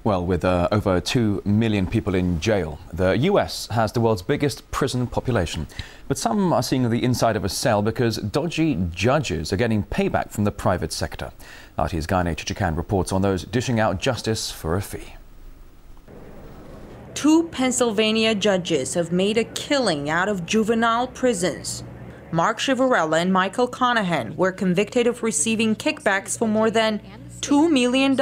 Well, with over 2 million people in jail, the US has the world's biggest prison population. But some are seeing the inside of a cell because dodgy judges are getting payback from the private sector. RT's Gayane Chichakyan reports on those dishing out justice for a fee. 2 Pennsylvania judges have made a killing out of juvenile prisons. Mark Chivarella and Michael Conahan were convicted of receiving kickbacks for more than $2 million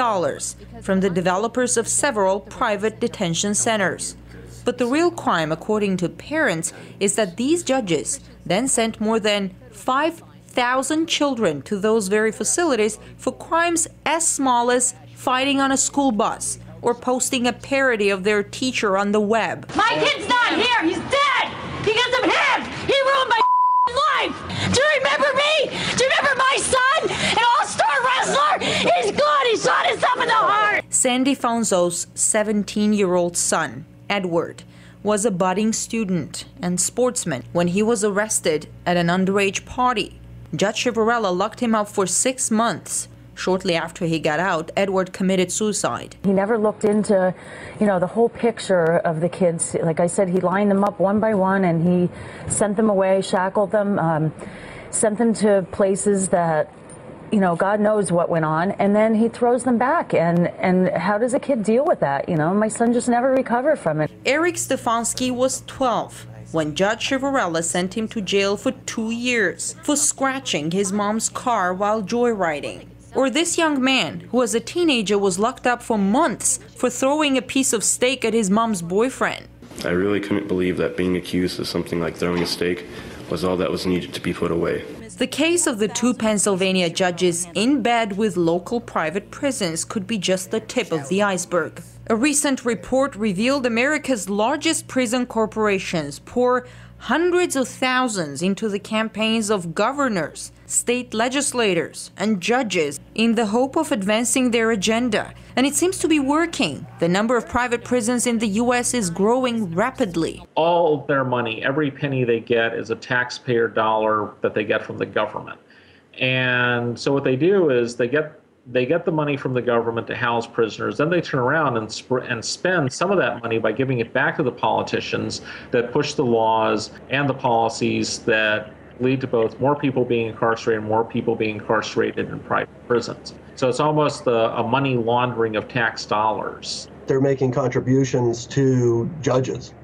from the developers of several private detention centers. But the real crime, according to parents, is that these judges then sent more than 5,000 children to those very facilities for crimes as small as fighting on a school bus or posting a parody of their teacher on the web. My kid's not here, he's dead because of him! He ruined my life! Do you remember me? Do you remember my son? An all-star wrestler? He's good, he shot himself in the heart! Sandy Fonzo's 17-year-old son, Edward, was a budding student and sportsman when he was arrested at an underage party. Judge Chivarella locked him up for 6 months. Shortly after he got out, Edward committed suicide. He never looked into, the whole picture of the kids. Like I said, he lined them up one by one and he sent them away, shackled them, sent them to places that, God knows what went on, and then he throws them back. And how does a kid deal with that? My son just never recovered from it. Eric Stefanski was 12 when Judge Chivarella sent him to jail for 2 years for scratching his mom's car while joyriding. Or this young man, who as a teenager was locked up for months for throwing a piece of steak at his mom's boyfriend. I really couldn't believe that being accused of something like throwing a steak was all that was needed to be put away. The case of the 2 Pennsylvania judges in bed with local private prisons could be just the tip of the iceberg. A recent report revealed America's largest prison corporations pour hundreds of thousands into the campaigns of governors, state legislators, and judges in the hope of advancing their agenda. And it seems to be working. The number of private prisons in the U.S. is growing rapidly. All of their money, every penny they get, is a taxpayer dollar that they get from the government. And so what they do is they get the money from the government to house prisoners, then they turn around and spend some of that money by giving it back to the politicians that push the laws and the policies that lead to both more people being incarcerated and more people being incarcerated in private prisons. So it's almost a money laundering of tax dollars. They're making contributions to judges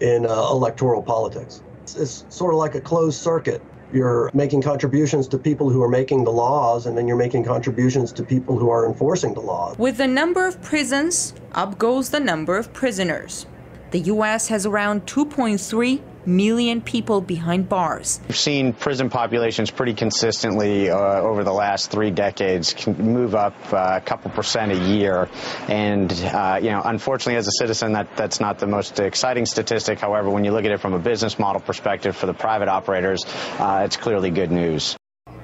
in electoral politics. It's sort of like a closed circuit. You're making contributions to people who are making the laws, and then you're making contributions to people who are enforcing the law. With the number of prisons, up goes the number of prisoners. The U.S. has around 2.3 million people behind bars. We've seen prison populations pretty consistently over the last 3 decades move up a couple % a year. And, unfortunately, as a citizen, that's not the most exciting statistic. However, when you look at it from a business model perspective for the private operators, it's clearly good news.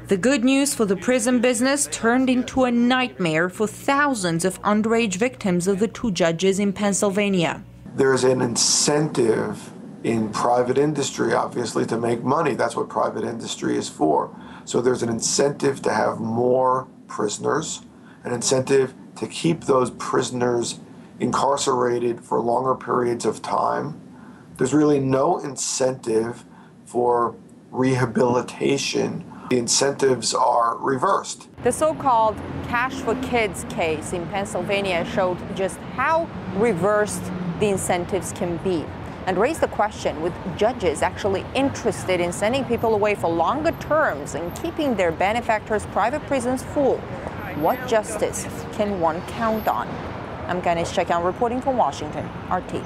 The good news for the prison business turned into a nightmare for thousands of underage victims of the 2 judges in Pennsylvania. There's an incentive in private industry, obviously, to make money. That's what private industry is for. So there's an incentive to have more prisoners, an incentive to keep those prisoners incarcerated for longer periods of time. There's really no incentive for rehabilitation. The incentives are reversed. The so-called Cash for Kids case in Pennsylvania showed just how reversed the incentives can be, and raised the question, with judges actually interested in sending people away for longer terms and keeping their benefactors' private prisons full, what justice can one count on? I'm Gayane Chichakyan reporting from Washington, RT.